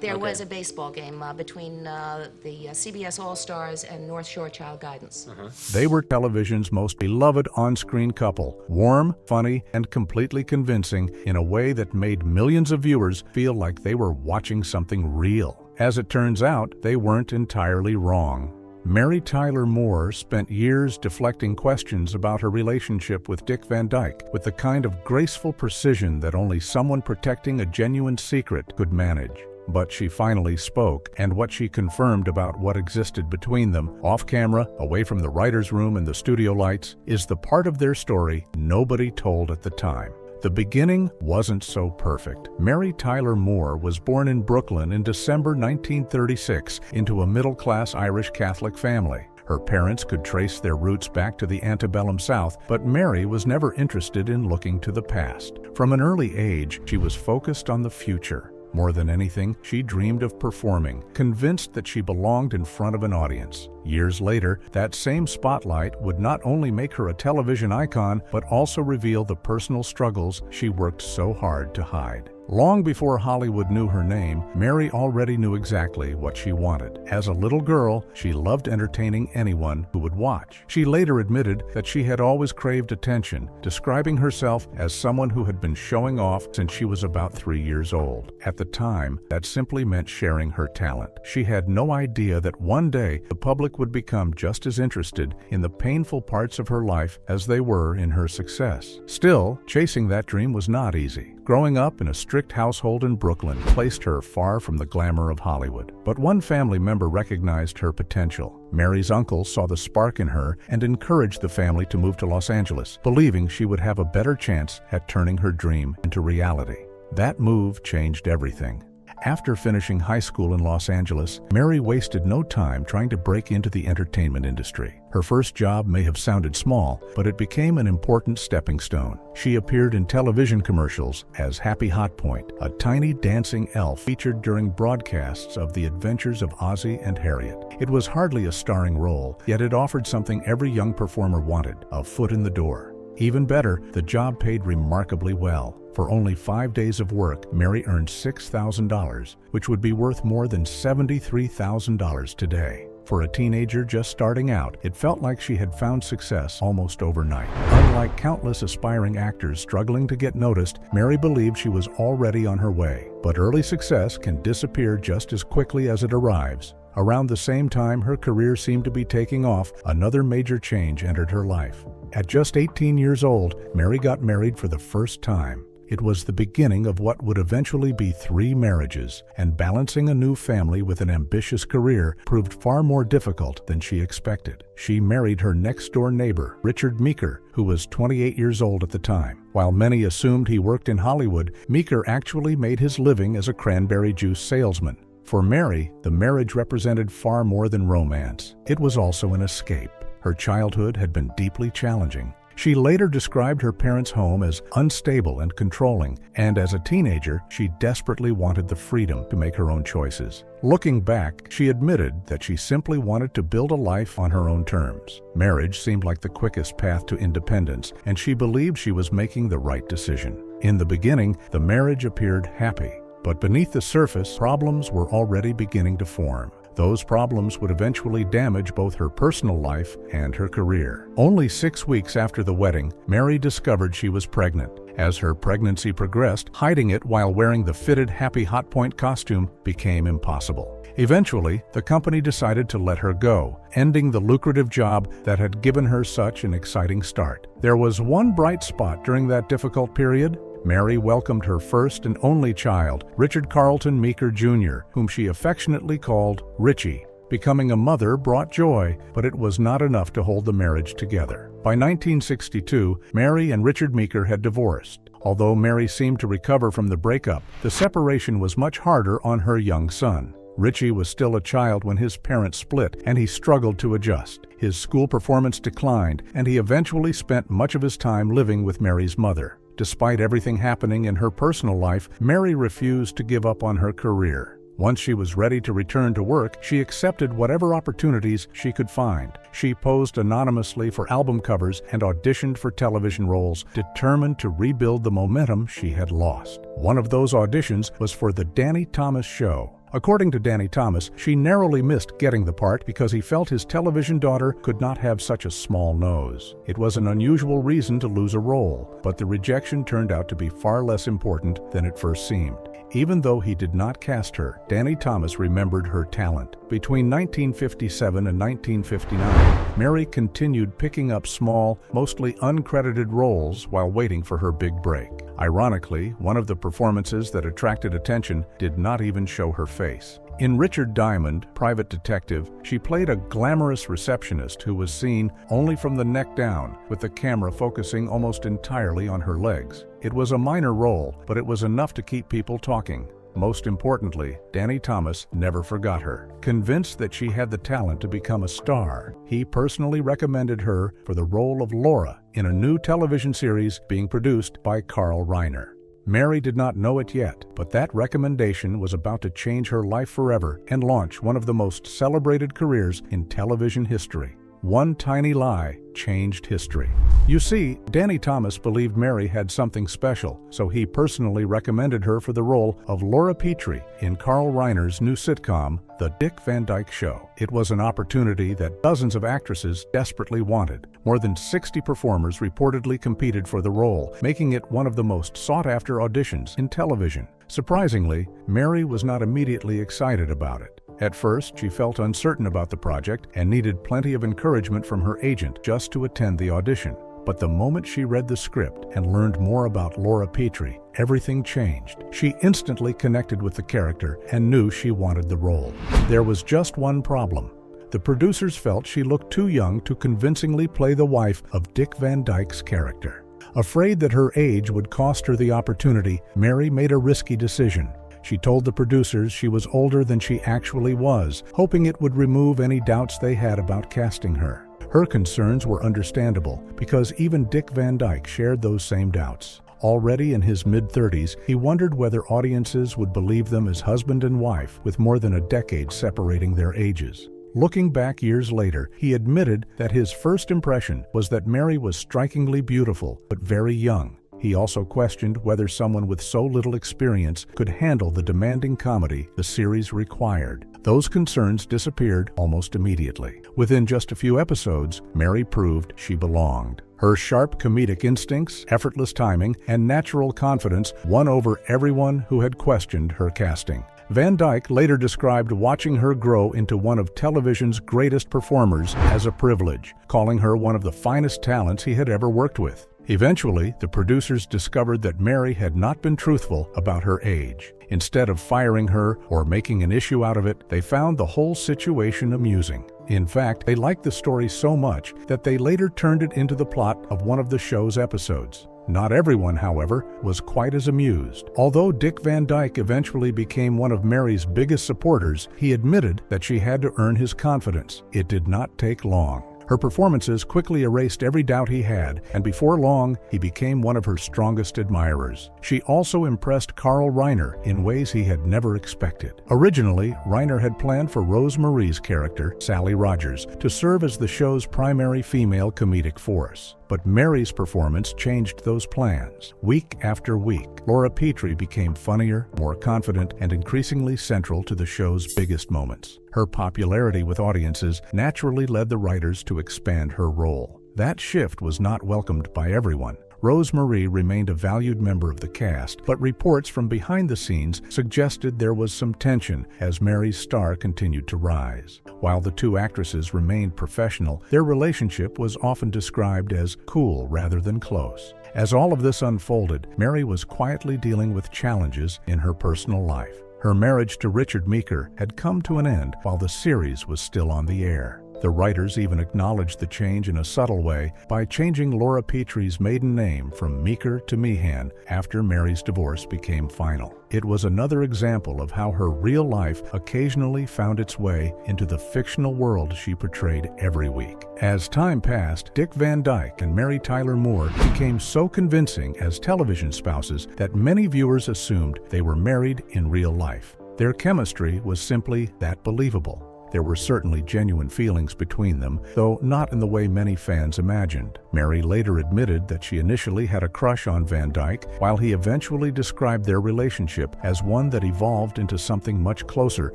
There was a baseball game between the CBS All-Stars and North Shore Child Guidance. They were television's most beloved on-screen couple, warm, funny, and completely convincing in a way that made millions of viewers feel like they were watching something real. As it turns out, they weren't entirely wrong. Mary Tyler Moore spent years deflecting questions about her relationship with Dick Van Dyke with the kind of graceful precision that only someone protecting a genuine secret could manage. But she finally spoke, and what she confirmed about what existed between them, off-camera, away from the writer's room and the studio lights, is the part of their story nobody told at the time. The beginning wasn't so perfect. Mary Tyler Moore was born in Brooklyn in December 1936 into a middle-class Irish Catholic family. Her parents could trace their roots back to the antebellum South, but Mary was never interested in looking to the past. From an early age, she was focused on the future. More than anything, she dreamed of performing, convinced that she belonged in front of an audience. Years later, that same spotlight would not only make her a television icon, but also reveal the personal struggles she worked so hard to hide. Long before Hollywood knew her name, Mary already knew exactly what she wanted. As a little girl, she loved entertaining anyone who would watch. She later admitted that she had always craved attention, describing herself as someone who had been showing off since she was about 3 years old. At the time, that simply meant sharing her talent. She had no idea that one day the public would become just as interested in the painful parts of her life as they were in her success. Still, chasing that dream was not easy. Growing up in a strict household in Brooklyn placed her far from the glamour of Hollywood. But one family member recognized her potential. Mary's uncle saw the spark in her and encouraged the family to move to Los Angeles, believing she would have a better chance at turning her dream into reality. That move changed everything. After finishing high school in Los Angeles, Mary wasted no time trying to break into the entertainment industry. Her first job may have sounded small, but it became an important stepping stone. She appeared in television commercials as Happy Hot Point, a tiny dancing elf featured during broadcasts of the adventures of Ozzie and Harriet. It was hardly a starring role, yet it offered something every young performer wanted: a foot in the door. Even better, the job paid remarkably well. For only 5 days of work, Mary earned $6,000, which would be worth more than $73,000 today. For a teenager just starting out, it felt like she had found success almost overnight. Unlike countless aspiring actors struggling to get noticed, Mary believed she was already on her way. But early success can disappear just as quickly as it arrives. Around the same time her career seemed to be taking off, another major change entered her life. At just 18 years old, Mary got married for the first time. It was the beginning of what would eventually be 3 marriages, and balancing a new family with an ambitious career proved far more difficult than she expected. She married her next-door neighbor, Richard Meeker, who was 28 years old at the time. While many assumed he worked in Hollywood, Meeker actually made his living as a cranberry juice salesman. For Mary, the marriage represented far more than romance. It was also an escape. Her childhood had been deeply challenging. She later described her parents' home as unstable and controlling, and as a teenager, she desperately wanted the freedom to make her own choices. Looking back, she admitted that she simply wanted to build a life on her own terms. Marriage seemed like the quickest path to independence, and she believed she was making the right decision. In the beginning, the marriage appeared happy, but beneath the surface, problems were already beginning to form. Those problems would eventually damage both her personal life and her career. Only 6 weeks after the wedding, Mary discovered she was pregnant. As her pregnancy progressed, hiding it while wearing the fitted Happy Hot Point costume became impossible. Eventually, the company decided to let her go, ending the lucrative job that had given her such an exciting start. There was one bright spot during that difficult period. Mary welcomed her first and only child, Richard Carlton Meeker Jr., whom she affectionately called Richie. Becoming a mother brought joy, but it was not enough to hold the marriage together. By 1962, Mary and Richard Meeker had divorced. Although Mary seemed to recover from the breakup, the separation was much harder on her young son. Richie was still a child when his parents split, and he struggled to adjust. His school performance declined, and he eventually spent much of his time living with Mary's mother. Despite everything happening in her personal life, Mary refused to give up on her career. Once she was ready to return to work, she accepted whatever opportunities she could find. She posed anonymously for album covers and auditioned for television roles, determined to rebuild the momentum she had lost. One of those auditions was for The Danny Thomas Show. According to Danny Thomas, she narrowly missed getting the part because he felt his television daughter could not have such a small nose. It was an unusual reason to lose a role, but the rejection turned out to be far less important than it first seemed. Even though he did not cast her, Danny Thomas remembered her talent. Between 1957 and 1959, Mary continued picking up small, mostly uncredited roles while waiting for her big break. Ironically, one of the performances that attracted attention did not even show her face. In Richard Diamond, Private Detective, she played a glamorous receptionist who was seen only from the neck down, with the camera focusing almost entirely on her legs. It was a minor role, but it was enough to keep people talking. Most importantly, Danny Thomas never forgot her. Convinced that she had the talent to become a star, he personally recommended her for the role of Laura in a new television series being produced by Carl Reiner. Mary did not know it yet, but that recommendation was about to change her life forever and launch one of the most celebrated careers in television history. One tiny lie changed history. You see, Danny Thomas believed Mary had something special, so he personally recommended her for the role of Laura Petrie in Carl Reiner's new sitcom, The Dick Van Dyke Show. It was an opportunity that dozens of actresses desperately wanted. More than 60 performers reportedly competed for the role, making it one of the most sought-after auditions in television. Surprisingly, Mary was not immediately excited about it. At first, she felt uncertain about the project and needed plenty of encouragement from her agent just to attend the audition. But the moment she read the script and learned more about Laura Petrie, everything changed. She instantly connected with the character and knew she wanted the role. There was just one problem. The producers felt she looked too young to convincingly play the wife of Dick Van Dyke's character. Afraid that her age would cost her the opportunity, Mary made a risky decision. She told the producers she was older than she actually was, hoping it would remove any doubts they had about casting her. Her concerns were understandable, because even Dick Van Dyke shared those same doubts. Already in his mid-30s, he wondered whether audiences would believe them as husband and wife, with more than a decade separating their ages. Looking back years later, he admitted that his first impression was that Mary was strikingly beautiful, but very young. He also questioned whether someone with so little experience could handle the demanding comedy the series required. Those concerns disappeared almost immediately. Within just a few episodes, Mary proved she belonged. Her sharp comedic instincts, effortless timing, and natural confidence won over everyone who had questioned her casting. Van Dyke later described watching her grow into one of television's greatest performers as a privilege, calling her one of the finest talents he had ever worked with. Eventually, the producers discovered that Mary had not been truthful about her age. Instead of firing her or making an issue out of it, they found the whole situation amusing. In fact, they liked the story so much that they later turned it into the plot of one of the show's episodes. Not everyone, however, was quite as amused. Although Dick Van Dyke eventually became one of Mary's biggest supporters, he admitted that she had to earn his confidence. It did not take long. Her performances quickly erased every doubt he had, and before long, he became one of her strongest admirers. She also impressed Carl Reiner in ways he had never expected. Originally, Reiner had planned for Rose Marie's character, Sally Rogers, to serve as the show's primary female comedic force. But Mary's performance changed those plans. Week after week, Laura Petrie became funnier, more confident, and increasingly central to the show's biggest moments. Her popularity with audiences naturally led the writers to expand her role. That shift was not welcomed by everyone. Rose Marie remained a valued member of the cast, but reports from behind the scenes suggested there was some tension as Mary's star continued to rise. While the two actresses remained professional, their relationship was often described as cool rather than close. As all of this unfolded, Mary was quietly dealing with challenges in her personal life. Her marriage to Richard Meeker had come to an end while the series was still on the air. The writers even acknowledged the change in a subtle way by changing Laura Petrie's maiden name from Meeker to Meehan after Mary's divorce became final. It was another example of how her real life occasionally found its way into the fictional world she portrayed every week. As time passed, Dick Van Dyke and Mary Tyler Moore became so convincing as television spouses that many viewers assumed they were married in real life. Their chemistry was simply that believable. There were certainly genuine feelings between them, though not in the way many fans imagined. Mary later admitted that she initially had a crush on Van Dyke, while he eventually described their relationship as one that evolved into something much closer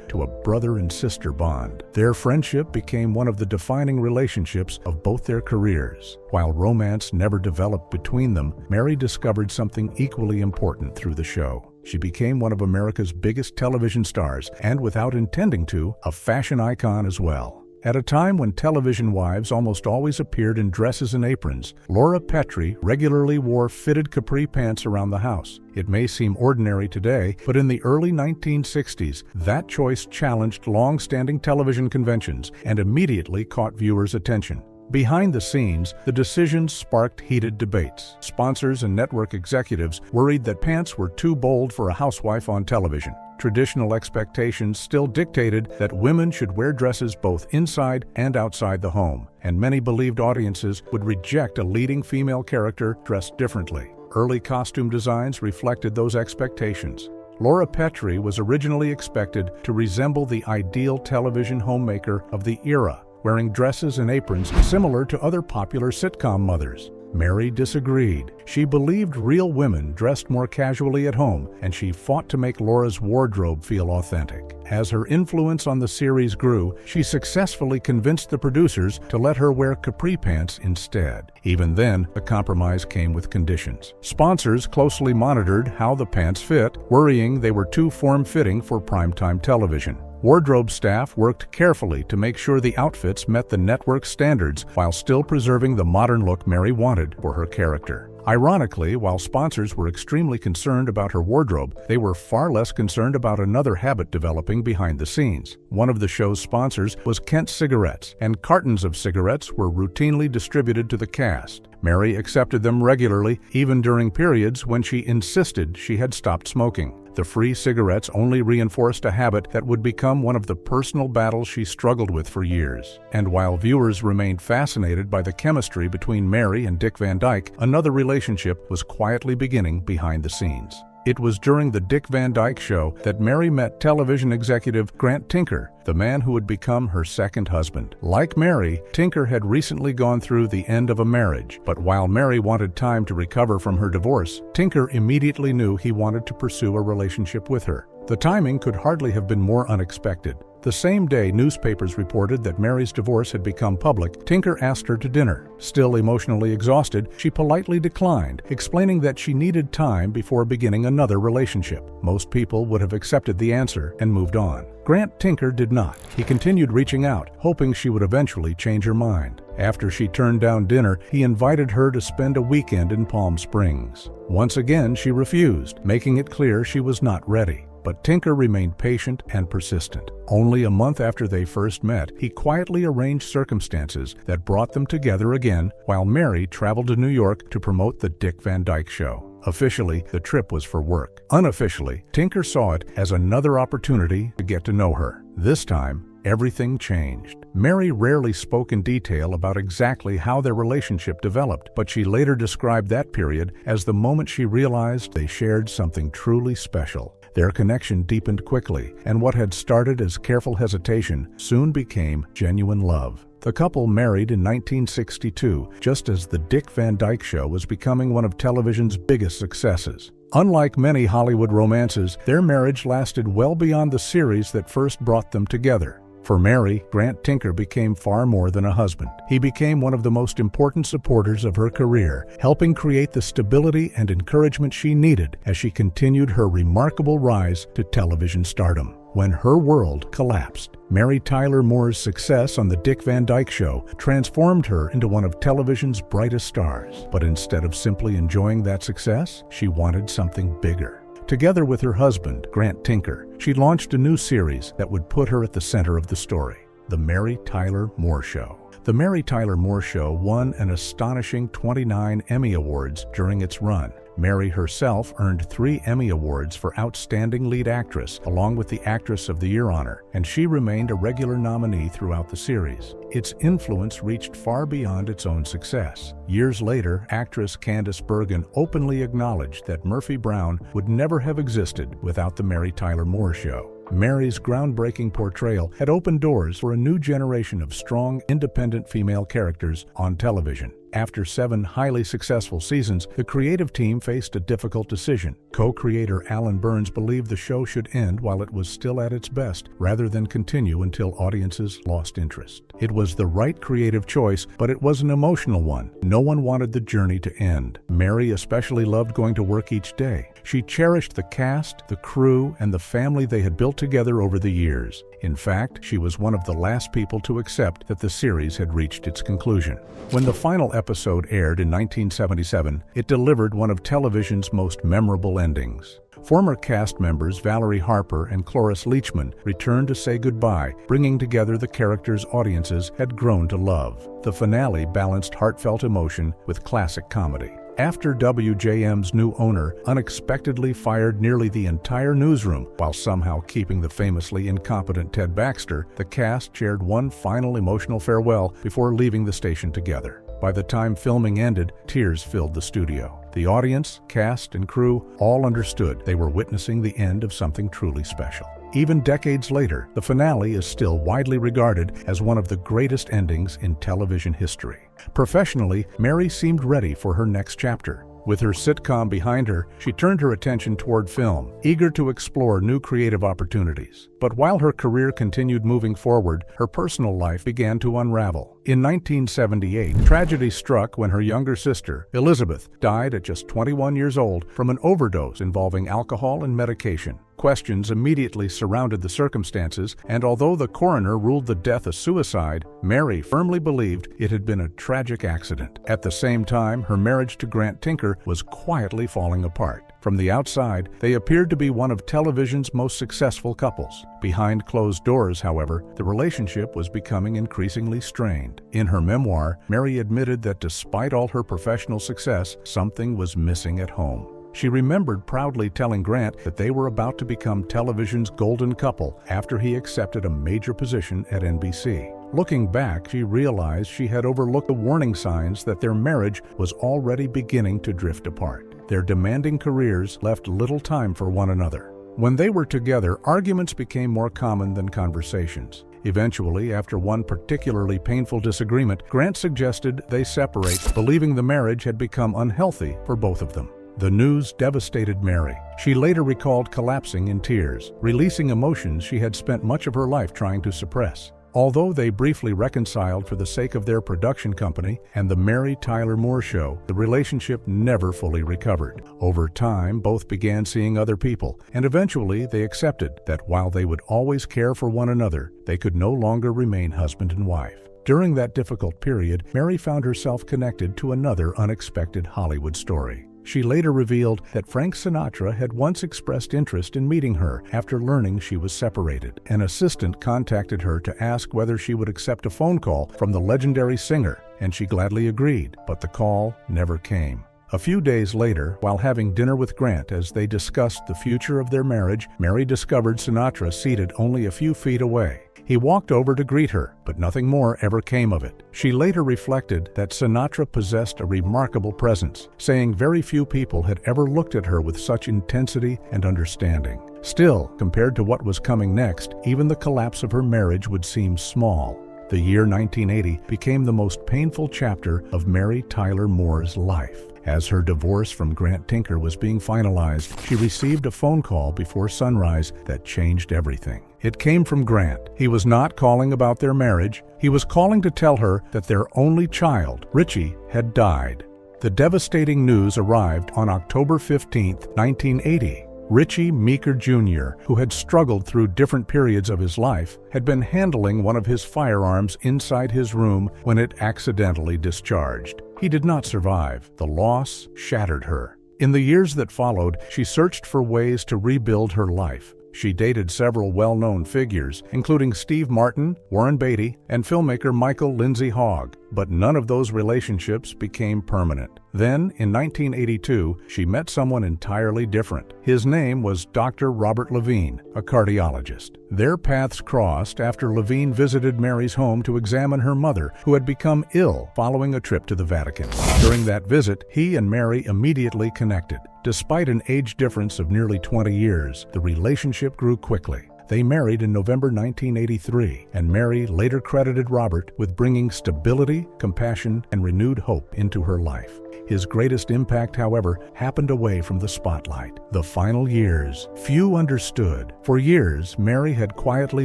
to a brother and sister bond. Their friendship became one of the defining relationships of both their careers. While romance never developed between them, Mary discovered something equally important through the show. She became one of America's biggest television stars, and without intending to, a fashion icon as well. At a time when television wives almost always appeared in dresses and aprons, Laura Petrie regularly wore fitted capri pants around the house. It may seem ordinary today, but in the early 1960s, that choice challenged long-standing television conventions and immediately caught viewers' attention. Behind the scenes, the decision sparked heated debates. Sponsors and network executives worried that pants were too bold for a housewife on television. Traditional expectations still dictated that women should wear dresses both inside and outside the home, and many believed audiences would reject a leading female character dressed differently. Early costume designs reflected those expectations. Laura Petrie was originally expected to resemble the ideal television homemaker of the era, wearing dresses and aprons similar to other popular sitcom mothers. Mary disagreed. She believed real women dressed more casually at home, and she fought to make Laura's wardrobe feel authentic. As her influence on the series grew, she successfully convinced the producers to let her wear capri pants instead. Even then, the compromise came with conditions. Sponsors closely monitored how the pants fit, worrying they were too form-fitting for primetime television. Wardrobe staff worked carefully to make sure the outfits met the network's standards while still preserving the modern look Mary wanted for her character. Ironically, while sponsors were extremely concerned about her wardrobe, they were far less concerned about another habit developing behind the scenes. One of the show's sponsors was Kent Cigarettes, and cartons of cigarettes were routinely distributed to the cast. Mary accepted them regularly, even during periods when she insisted she had stopped smoking. The free cigarettes only reinforced a habit that would become one of the personal battles she struggled with for years. And while viewers remained fascinated by the chemistry between Mary and Dick Van Dyke, another relationship was quietly beginning behind the scenes. It was during the Dick Van Dyke Show that Mary met television executive Grant Tinker, the man who would become her second husband. Like Mary, Tinker had recently gone through the end of a marriage, but while Mary wanted time to recover from her divorce, Tinker immediately knew he wanted to pursue a relationship with her. The timing could hardly have been more unexpected. The same day newspapers reported that Mary's divorce had become public, Tinker asked her to dinner. Still emotionally exhausted, she politely declined, explaining that she needed time before beginning another relationship. Most people would have accepted the answer and moved on. Grant Tinker did not. He continued reaching out, hoping she would eventually change her mind. After she turned down dinner, he invited her to spend a weekend in Palm Springs. Once again, she refused, making it clear she was not ready. But Tinker remained patient and persistent. Only a month after they first met, he quietly arranged circumstances that brought them together again, while Mary traveled to New York to promote the Dick Van Dyke Show. Officially, the trip was for work. Unofficially, Tinker saw it as another opportunity to get to know her. This time, everything changed. Mary rarely spoke in detail about exactly how their relationship developed, but she later described that period as the moment she realized they shared something truly special. Their connection deepened quickly, and what had started as careful hesitation soon became genuine love. The couple married in 1962, just as the Dick Van Dyke Show was becoming one of television's biggest successes. Unlike many Hollywood romances, their marriage lasted well beyond the series that first brought them together. For Mary, Grant Tinker became far more than a husband. He became one of the most important supporters of her career, helping create the stability and encouragement she needed as she continued her remarkable rise to television stardom. When her world collapsed, Mary Tyler Moore's success on the Dick Van Dyke Show transformed her into one of television's brightest stars. But instead of simply enjoying that success, she wanted something bigger. Together with her husband, Grant Tinker, she launched a new series that would put her at the center of the story, The Mary Tyler Moore Show. The Mary Tyler Moore Show won an astonishing 29 Emmy Awards during its run. Mary herself earned 3 Emmy Awards for Outstanding Lead Actress, along with the Actress of the Year honor, and she remained a regular nominee throughout the series. Its influence reached far beyond its own success. Years later, actress Candice Bergen openly acknowledged that Murphy Brown would never have existed without the Mary Tyler Moore Show. Mary's groundbreaking portrayal had opened doors for a new generation of strong, independent female characters on television. After 7 highly successful seasons, the creative team faced a difficult decision. Co-creator Alan Burns believed the show should end while it was still at its best, rather than continue until audiences lost interest. It was the right creative choice, but it was an emotional one. No one wanted the journey to end. Mary especially loved going to work each day. She cherished the cast, the crew, and the family they had built together over the years. In fact, she was one of the last people to accept that the series had reached its conclusion. When the final episode aired in 1977, it delivered one of television's most memorable endings. Former cast members Valerie Harper and Cloris Leachman returned to say goodbye, bringing together the characters audiences had grown to love. The finale balanced heartfelt emotion with classic comedy. After WJM's new owner unexpectedly fired nearly the entire newsroom while somehow keeping the famously incompetent Ted Baxter, the cast shared one final emotional farewell before leaving the station together. By the time filming ended, tears filled the studio. The audience, cast, and crew all understood they were witnessing the end of something truly special. Even decades later, the finale is still widely regarded as one of the greatest endings in television history. Professionally, Mary seemed ready for her next chapter. With her sitcom behind her, she turned her attention toward film, eager to explore new creative opportunities. But while her career continued moving forward, her personal life began to unravel. In 1978, tragedy struck when her younger sister, Elizabeth, died at just 21 years old from an overdose involving alcohol and medication. Questions immediately surrounded the circumstances, and although the coroner ruled the death a suicide, Mary firmly believed it had been a tragic accident. At the same time, her marriage to Grant Tinker was quietly falling apart. From the outside, they appeared to be one of television's most successful couples. Behind closed doors, however, the relationship was becoming increasingly strained. In her memoir, Mary admitted that despite all her professional success, something was missing at home. She remembered proudly telling Grant that they were about to become television's golden couple after he accepted a major position at NBC. Looking back, she realized she had overlooked the warning signs that their marriage was already beginning to drift apart. Their demanding careers left little time for one another. When they were together, arguments became more common than conversations. Eventually, after one particularly painful disagreement, Grant suggested they separate, believing the marriage had become unhealthy for both of them. The news devastated Mary. She later recalled collapsing in tears, releasing emotions she had spent much of her life trying to suppress. Although they briefly reconciled for the sake of their production company and the Mary Tyler Moore Show, the relationship never fully recovered. Over time, both began seeing other people, and eventually they accepted that while they would always care for one another, they could no longer remain husband and wife. During that difficult period, Mary found herself connected to another unexpected Hollywood story. She later revealed that Frank Sinatra had once expressed interest in meeting her after learning she was separated. An assistant contacted her to ask whether she would accept a phone call from the legendary singer, and she gladly agreed, but the call never came. A few days later, while having dinner with Grant as they discussed the future of their marriage, Mary discovered Sinatra seated only a few feet away. He walked over to greet her, but nothing more ever came of it. She later reflected that Sinatra possessed a remarkable presence, saying very few people had ever looked at her with such intensity and understanding. Still, compared to what was coming next, even the collapse of her marriage would seem small. The year 1980 became the most painful chapter of Mary Tyler Moore's life. As her divorce from Grant Tinker was being finalized, she received a phone call before sunrise that changed everything. It came from Grant. He was not calling about their marriage. He was calling to tell her that their only child, Richie, had died. The devastating news arrived on October 15, 1980. Richie Meeker Jr., who had struggled through different periods of his life, had been handling one of his firearms inside his room when it accidentally discharged. He did not survive. The loss shattered her. In the years that followed, she searched for ways to rebuild her life. She dated several well-known figures, including Steve Martin, Warren Beatty, and filmmaker Michael Lindsay Hogg, but none of those relationships became permanent. Then, in 1982, she met someone entirely different. His name was Dr. Robert Levine, a cardiologist. Their paths crossed after Levine visited Mary's home to examine her mother, who had become ill following a trip to the Vatican. During that visit, he and Mary immediately connected. Despite an age difference of nearly 20 years, the relationship grew quickly. They married in November 1983, and Mary later credited Robert with bringing stability, compassion, and renewed hope into her life. His greatest impact, however, happened away from the spotlight. The final years. Few understood. For years, Mary had quietly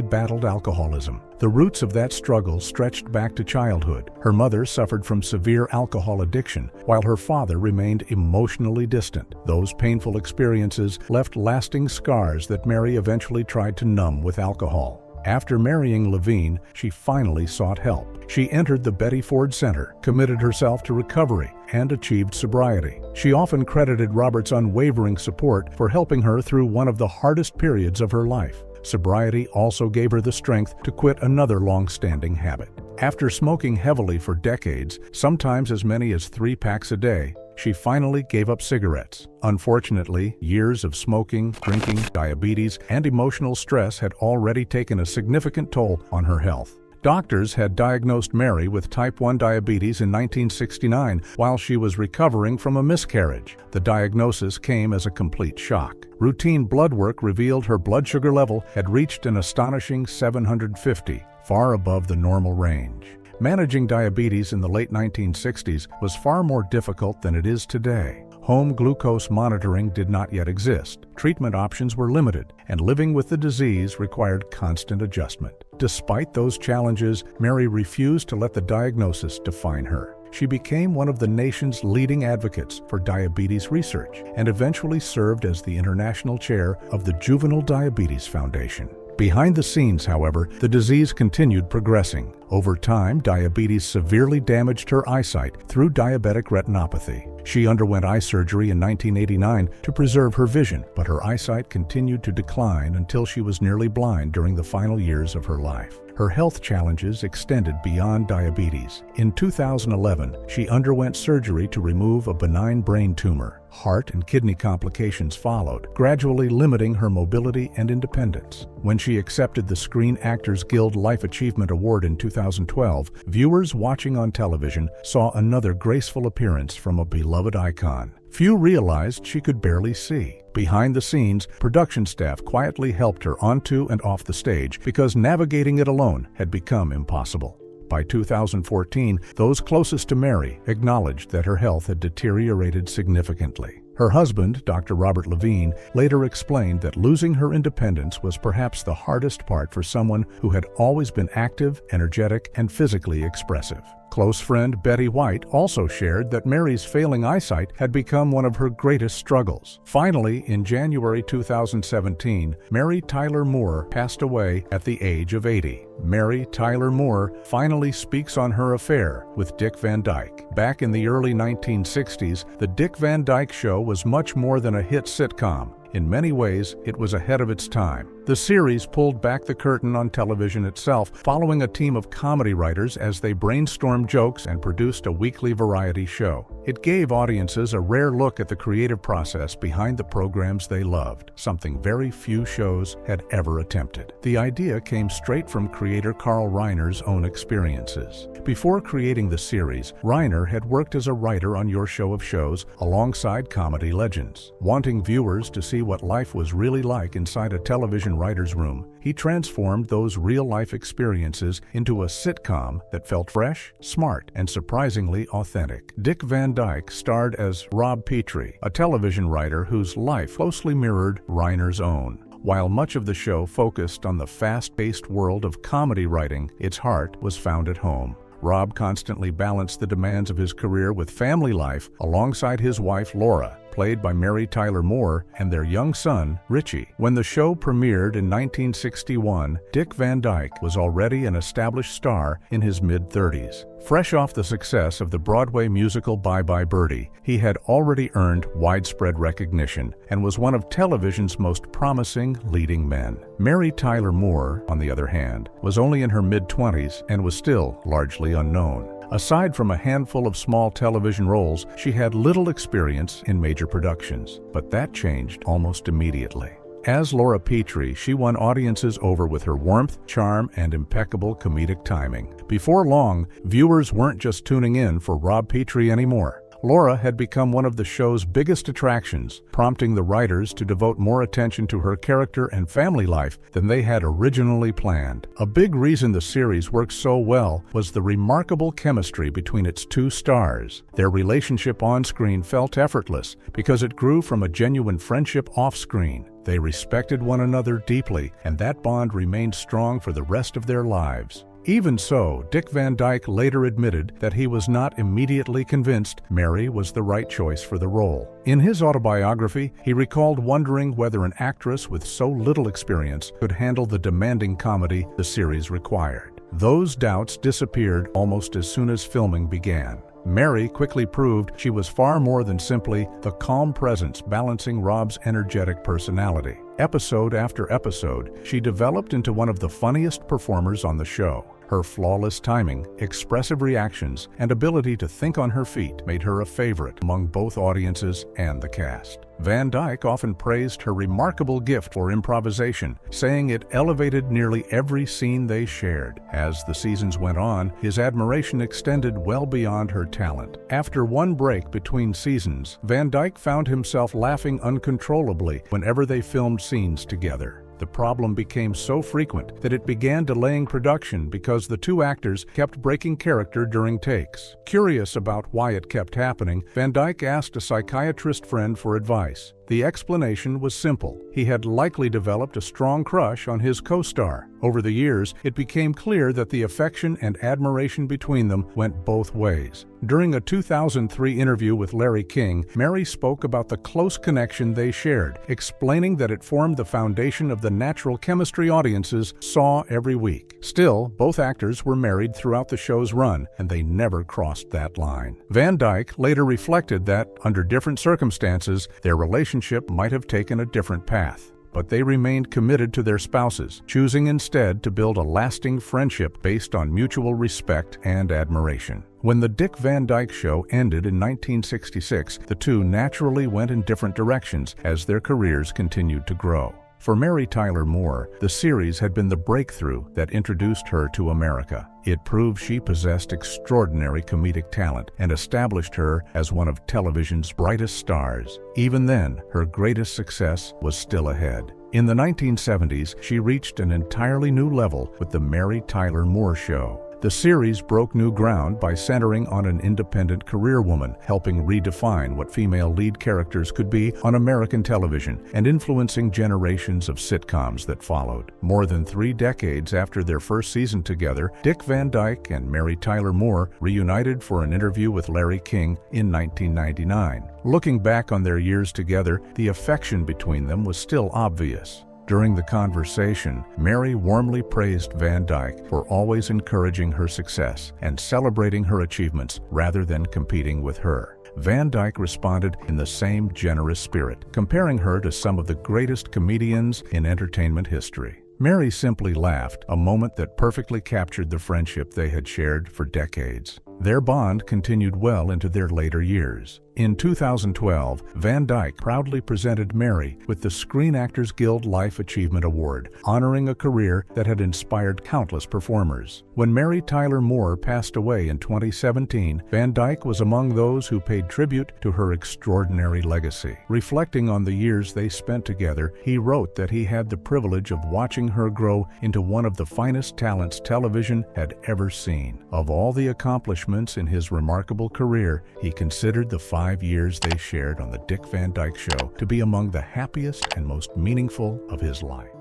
battled alcoholism. The roots of that struggle stretched back to childhood. Her mother suffered from severe alcohol addiction, while her father remained emotionally distant. Those painful experiences left lasting scars that Mary eventually tried to numb with alcohol. After marrying Levine, she finally sought help. She entered the Betty Ford Center, committed herself to recovery, and achieved sobriety. She often credited Robert's unwavering support for helping her through one of the hardest periods of her life. Sobriety also gave her the strength to quit another long-standing habit. After smoking heavily for decades, sometimes as many as 3 packs a day, she finally gave up cigarettes. Unfortunately, years of smoking, drinking, diabetes, and emotional stress had already taken a significant toll on her health. Doctors had diagnosed Mary with type 1 diabetes in 1969 while she was recovering from a miscarriage. The diagnosis came as a complete shock. Routine blood work revealed her blood sugar level had reached an astonishing 750, far above the normal range. Managing diabetes in the late 1960s was far more difficult than it is today. Home glucose monitoring did not yet exist. Treatment options were limited, and living with the disease required constant adjustment. Despite those challenges, Mary refused to let the diagnosis define her. She became one of the nation's leading advocates for diabetes research and eventually served as the international chair of the Juvenile Diabetes Foundation. Behind the scenes, however, the disease continued progressing. Over time, diabetes severely damaged her eyesight through diabetic retinopathy. She underwent eye surgery in 1989 to preserve her vision, but her eyesight continued to decline until she was nearly blind during the final years of her life. Her health challenges extended beyond diabetes. In 2011, she underwent surgery to remove a benign brain tumor. Heart and kidney complications followed, gradually limiting her mobility and independence. When she accepted the Screen Actors Guild Life Achievement Award in 2012, viewers watching on television saw another graceful appearance from a beloved icon. Few realized she could barely see. Behind the scenes, production staff quietly helped her onto and off the stage because navigating it alone had become impossible. By 2014, those closest to Mary acknowledged that her health had deteriorated significantly. Her husband, Dr. Robert Levine, later explained that losing her independence was perhaps the hardest part for someone who had always been active, energetic, and physically expressive. Close friend Betty White also shared that Mary's failing eyesight had become one of her greatest struggles. Finally, in January 2017, Mary Tyler Moore passed away at the age of 80. Mary Tyler Moore finally speaks on her affair with Dick Van Dyke. Back in the early 1960s, The Dick Van Dyke Show was much more than a hit sitcom. In many ways, it was ahead of its time. The series pulled back the curtain on television itself, following a team of comedy writers as they brainstormed jokes and produced a weekly variety show. It gave audiences a rare look at the creative process behind the programs they loved, something very few shows had ever attempted. The idea came straight from creator Carl Reiner's own experiences. Before creating the series, Reiner had worked as a writer on Your Show of Shows alongside comedy legends. Wanting viewers to see what life was really like inside a television writer's room, he transformed those real-life experiences into a sitcom that felt fresh, smart, and surprisingly authentic. Dick Van Dyke starred as Rob Petrie, a television writer whose life closely mirrored Reiner's own. While much of the show focused on the fast-paced world of comedy writing, its heart was found at home. Rob constantly balanced the demands of his career with family life alongside his wife Laura, played by Mary Tyler Moore, and their young son, Richie. When the show premiered in 1961, Dick Van Dyke was already an established star in his mid-30s. Fresh off the success of the Broadway musical Bye Bye Birdie, he had already earned widespread recognition and was one of television's most promising leading men. Mary Tyler Moore, on the other hand, was only in her mid-20s and was still largely unknown. Aside from a handful of small television roles, she had little experience in major productions, but that changed almost immediately. As Laura Petrie, she won audiences over with her warmth, charm, and impeccable comedic timing. Before long, viewers weren't just tuning in for Rob Petrie anymore. Laura had become one of the show's biggest attractions, prompting the writers to devote more attention to her character and family life than they had originally planned. A big reason the series worked so well was the remarkable chemistry between its two stars. Their relationship on-screen felt effortless because it grew from a genuine friendship off-screen. They respected one another deeply, and that bond remained strong for the rest of their lives. Even so, Dick Van Dyke later admitted that he was not immediately convinced Mary was the right choice for the role. In his autobiography, he recalled wondering whether an actress with so little experience could handle the demanding comedy the series required. Those doubts disappeared almost as soon as filming began. Mary quickly proved she was far more than simply the calm presence balancing Rob's energetic personality. Episode after episode, she developed into one of the funniest performers on the show. Her flawless timing, expressive reactions, and ability to think on her feet made her a favorite among both audiences and the cast. Van Dyke often praised her remarkable gift for improvisation, saying it elevated nearly every scene they shared. As the seasons went on, his admiration extended well beyond her talent. After one break between seasons, Van Dyke found himself laughing uncontrollably whenever they filmed scenes together. The problem became so frequent that it began delaying production because the two actors kept breaking character during takes. Curious about why it kept happening, Van Dyke asked a psychiatrist friend for advice. The explanation was simple. He had likely developed a strong crush on his co-star. Over the years, it became clear that the affection and admiration between them went both ways. During a 2003 interview with Larry King, Mary spoke about the close connection they shared, explaining that it formed the foundation of the natural chemistry audiences saw every week. Still, both actors were married throughout the show's run, and they never crossed that line. Van Dyke later reflected that, under different circumstances, their relationship might have taken a different path. But they remained committed to their spouses, choosing instead to build a lasting friendship based on mutual respect and admiration. When The Dick Van Dyke Show ended in 1966, the two naturally went in different directions as their careers continued to grow. For Mary Tyler Moore, the series had been the breakthrough that introduced her to America. It proved she possessed extraordinary comedic talent and established her as one of television's brightest stars. Even then, her greatest success was still ahead. In the 1970s, she reached an entirely new level with The Mary Tyler Moore Show. The series broke new ground by centering on an independent career woman, helping redefine what female lead characters could be on American television and influencing generations of sitcoms that followed. More than 3 decades after their first season together, Dick Van Dyke and Mary Tyler Moore reunited for an interview with Larry King in 1999. Looking back on their years together, the affection between them was still obvious. During the conversation, Mary warmly praised Van Dyke for always encouraging her success and celebrating her achievements rather than competing with her. Van Dyke responded in the same generous spirit, comparing her to some of the greatest comedians in entertainment history. Mary simply laughed, a moment that perfectly captured the friendship they had shared for decades. Their bond continued well into their later years. In 2012, Van Dyke proudly presented Mary with the Screen Actors Guild Life Achievement Award, honoring a career that had inspired countless performers. When Mary Tyler Moore passed away in 2017, Van Dyke was among those who paid tribute to her extraordinary legacy. Reflecting on the years they spent together, he wrote that he had the privilege of watching her grow into one of the finest talents television had ever seen. Of all the accomplishments in his remarkable career, he considered the 5 years they shared on The Dick Van Dyke Show to be among the happiest and most meaningful of his life.